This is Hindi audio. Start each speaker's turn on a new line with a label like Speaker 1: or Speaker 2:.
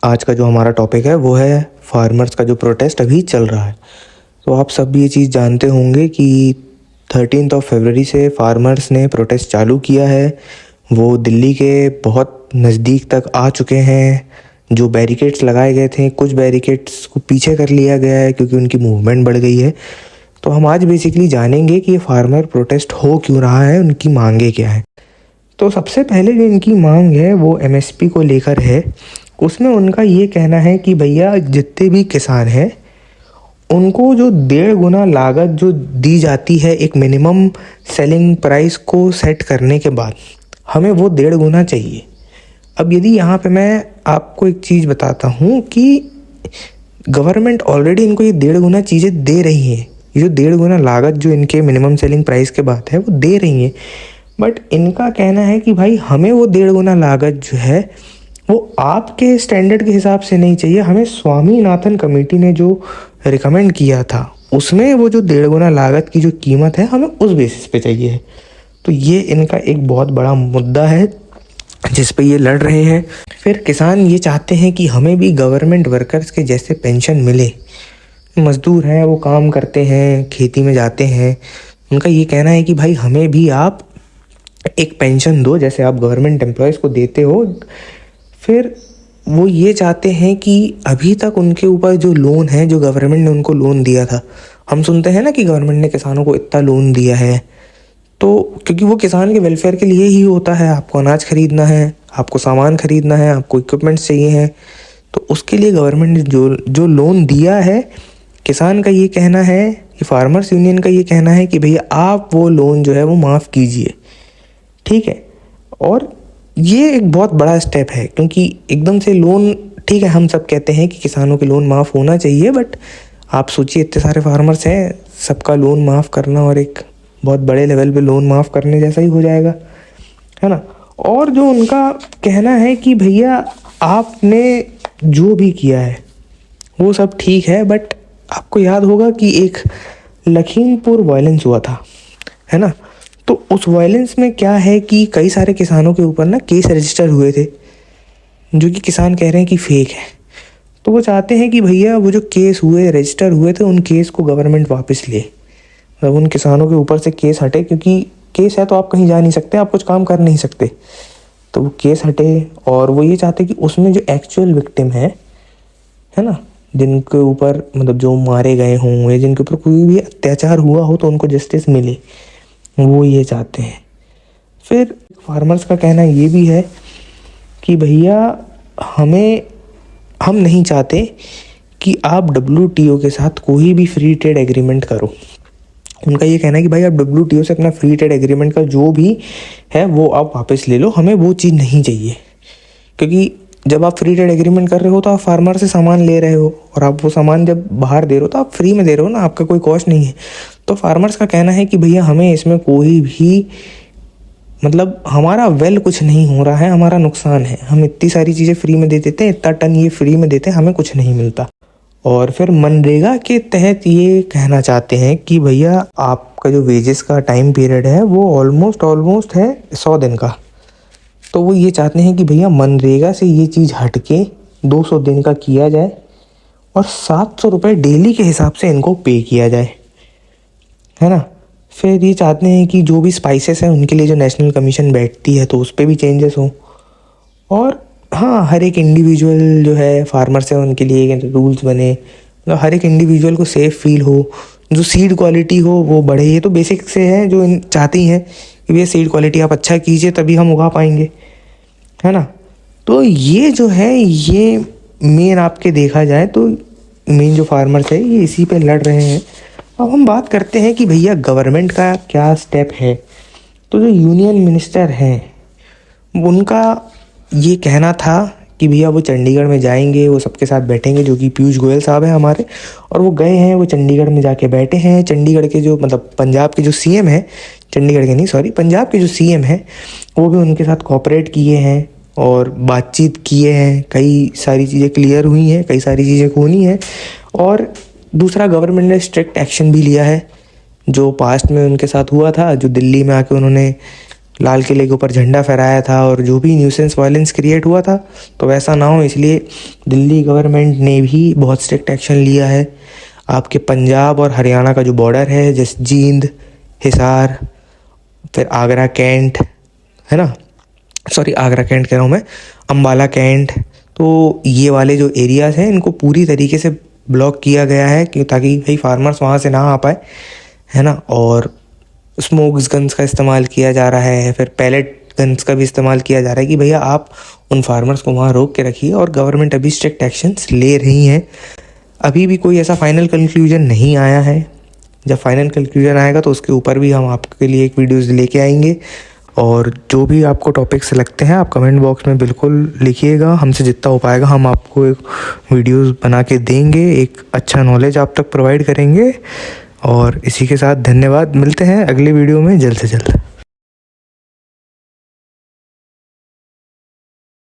Speaker 1: आज का जो हमारा टॉपिक है वो है फार्मर्स का जो प्रोटेस्ट अभी चल रहा है। तो आप सब ये चीज़ जानते होंगे कि 13 फरवरी से फार्मर्स ने प्रोटेस्ट चालू किया है। वो दिल्ली के बहुत नज़दीक तक आ चुके हैं। जो बैरिकेड्स लगाए गए थे, कुछ बैरिकेड्स को पीछे कर लिया गया है क्योंकि उनकी मूवमेंट बढ़ गई है। तो हम आज बेसिकली जानेंगे कि ये फार्मर प्रोटेस्ट हो क्यों रहा है, उनकी मांगे क्या है। तो सबसे पहले जो इनकी मांग है वो एमएसपी को लेकर है। उसमें उनका ये कहना है कि भैया जितने भी किसान हैं उनको जो 1.5 गुना लागत जो दी जाती है एक मिनिमम सेलिंग प्राइस को सेट करने के बाद, हमें वो 1.5 गुना चाहिए। अब यदि यहाँ पे मैं आपको एक चीज़ बताता हूँ कि गवर्नमेंट ऑलरेडी इनको ये 1.5 गुना चीज़ें दे रही है। ये जो 1.5 गुना लागत जो इनके मिनिमम सेलिंग प्राइस के बाद है वो दे रही है, बट इनका कहना है कि भाई हमें वो 1.5 गुना लागत जो है वो आपके स्टैंडर्ड के हिसाब से नहीं चाहिए। हमें स्वामीनाथन कमेटी ने जो रिकमेंड किया था उसमें वो जो 1.5 गुना लागत की जो कीमत है हमें उस बेसिस पे चाहिए। तो ये इनका एक बहुत बड़ा मुद्दा है जिस पे ये लड़ रहे हैं। फिर किसान ये चाहते हैं कि हमें भी गवर्नमेंट वर्कर्स के जैसे पेंशन मिले। मजदूर हैं, वो काम करते हैं, खेती में जाते हैं, उनका ये कहना है कि भाई हमें भी आप एक पेंशन दो जैसे आप गवर्नमेंट एम्प्लॉयज़ को देते हो। फिर वो ये चाहते हैं कि अभी तक उनके ऊपर जो लोन है, जो गवर्नमेंट ने उनको लोन दिया था, हम सुनते हैं ना कि गवर्नमेंट ने किसानों को इतना लोन दिया है, तो क्योंकि वो किसान के वेलफेयर के लिए ही होता है। आपको अनाज खरीदना है, आपको सामान खरीदना है, आपको इक्विपमेंट्स चाहिए हैं, तो उसके लिए गवर्नमेंट ने जो लोन दिया है, किसान का ये कहना है, कि फार्मर्स यूनियन का ये कहना है कि भैया आप वो लोन जो है वो माफ़ कीजिए। ठीक है, और ये एक बहुत बड़ा स्टेप है क्योंकि एकदम से लोन, ठीक है हम सब कहते हैं कि किसानों के लोन माफ़ होना चाहिए, बट आप सोचिए इतने सारे फार्मर्स हैं, सबका लोन माफ़ करना और एक बहुत बड़े लेवल पे लोन माफ़ करने जैसा ही हो जाएगा, है ना। और जो उनका कहना है कि भैया आपने जो भी किया है वो सब ठीक है, बट आपको याद होगा कि एक लखीमपुर वायलेंस हुआ था, है ना। तो उस वायलेंस में क्या है कि कई सारे किसानों के ऊपर ना केस रजिस्टर हुए थे जो कि किसान कह रहे हैं कि फेक है। तो वो चाहते हैं कि भैया वो जो केस हुए, रजिस्टर हुए थे, उन केस को गवर्नमेंट वापस ले, मतलब उन किसानों के ऊपर से केस हटे, क्योंकि केस है तो आप कहीं जा नहीं सकते, आप कुछ काम कर नहीं सकते, तो वो केस हटे। और वो ये चाहते हैं कि उसमें जो एक्चुअल विक्टिम है ना, जिनके ऊपर मतलब जो मारे गए हों या जिनके ऊपर कोई भी अत्याचार हुआ हो, तो उनको जस्टिस मिले, वो ये चाहते हैं। फिर फार्मर्स का कहना ये भी है कि भैया हम नहीं चाहते कि आप WTO के साथ कोई भी फ्री ट्रेड एग्रीमेंट करो। उनका ये कहना है कि भाई आप WTO से अपना फ्री ट्रेड एग्रीमेंट का जो भी है वो आप वापस ले लो, हमें वो चीज़ नहीं चाहिए। क्योंकि जब आप फ्री ट्रेड एग्रीमेंट कर रहे हो तो आप फार्मर से सामान ले रहे हो, और आप वो सामान जब बाहर दे रहे हो तो आप फ्री में दे रहे हो ना, आपका कोई कॉस्ट नहीं है। तो फार्मर्स का कहना है कि भैया हमें इसमें कोई भी मतलब हमारा कुछ नहीं हो रहा है, हमारा नुकसान है। हम इतनी सारी चीज़ें फ्री में दे देते हैं, इतना टन ये फ्री में देते हैं, हमें कुछ नहीं मिलता। और फिर मनरेगा के तहत ये कहना चाहते हैं कि भैया आपका जो वेजेस का टाइम पीरियड है वो ऑलमोस्ट है 100 दिन का। तो वो ये चाहते हैं कि भैया मनरेगा से ये चीज़ हट के 200 दिन का किया जाए और 700 रुपये डेली के हिसाब से इनको पे किया जाए, है ना। फिर ये चाहते हैं कि जो भी स्पाइसेस हैं उनके लिए जो नेशनल कमीशन बैठती है तो उस पर भी चेंजेस हों। और हाँ, हर एक इंडिविजुअल जो है फार्मर्स है उनके लिए रूल्स बने, मतलब हर एक इंडिविजुअल को सेफ फील हो, जो सीड क्वालिटी हो वो बढ़े। ये तो बेसिक से है जो चाहती हैं कि भैया सीड क्वालिटी आप अच्छा कीजिए तभी हम उगा पाएंगे, है ना। तो ये जो है ये मेन आपके देखा जाए तो मेन जो फार्मर्स है ये इसी पे लड़ रहे हैं। अब हम बात करते हैं कि भैया गवर्नमेंट का क्या स्टेप है। तो जो यूनियन मिनिस्टर हैं उनका ये कहना था कि भैया वो चंडीगढ़ में जाएंगे, वो सबके साथ बैठेंगे, जो कि पीयूष गोयल साहब हैं हमारे, और वो गए हैं, वो चंडीगढ़ में जाके बैठे हैं। चंडीगढ़ के जो मतलब पंजाब के जो CM हैं, चंडीगढ़ के नहीं सॉरी पंजाब के जो CM हैं वो भी उनके साथ कोऑपरेट किए हैं और बातचीत किए हैं। कई सारी चीज़ें क्लियर हुई हैं, कई सारी चीज़ें होनी हैं। और दूसरा, गवर्नमेंट ने स्ट्रिक्ट एक्शन भी लिया है जो पास्ट में उनके साथ हुआ था, जो दिल्ली में आके उन्होंने लाल किले के ऊपर झंडा फहराया था और जो भी न्यूसेंस वायलेंस क्रिएट हुआ था, तो वैसा ना हो इसलिए दिल्ली गवर्नमेंट ने भी बहुत स्ट्रिक्ट एक्शन लिया है। आपके पंजाब और हरियाणा का जो बॉर्डर है, जैसे जींद, हिसार, फिर आगरा कैंट, है ना, सॉरी आगरा कैंट कह रहा हूँ मैं, अम्बाला कैंट, तो ये वाले जो एरियाज़ हैं इनको पूरी तरीके से ब्लॉक किया गया है कि ताकि भाई फार्मर्स वहाँ से ना आ पाए, है ना। और स्मोक्स गन्स का इस्तेमाल किया जा रहा है, फिर पैलेट गन्स का भी इस्तेमाल किया जा रहा है कि भैया आप उन फार्मर्स को वहाँ रोक के रखिए। और गवर्नमेंट अभी स्ट्रिक्ट एक्शंस ले रही हैं। अभी भी कोई ऐसा फाइनल कंक्लूजन नहीं आया है। जब फाइनल कंक्लूजन आएगा तो उसके ऊपर भी हम आपके लिए एक वीडियोज़ लेके आएंगे। और जो भी आपको टॉपिक्स लगते हैं आप कमेंट बॉक्स में बिल्कुल लिखिएगा, हमसे जितना हो पाएगा हम आपको एक वीडियोस बना के देंगे, एक अच्छा नॉलेज आप तक प्रोवाइड करेंगे। और इसी के साथ धन्यवाद, मिलते हैं अगले वीडियो में जल्द से जल्द।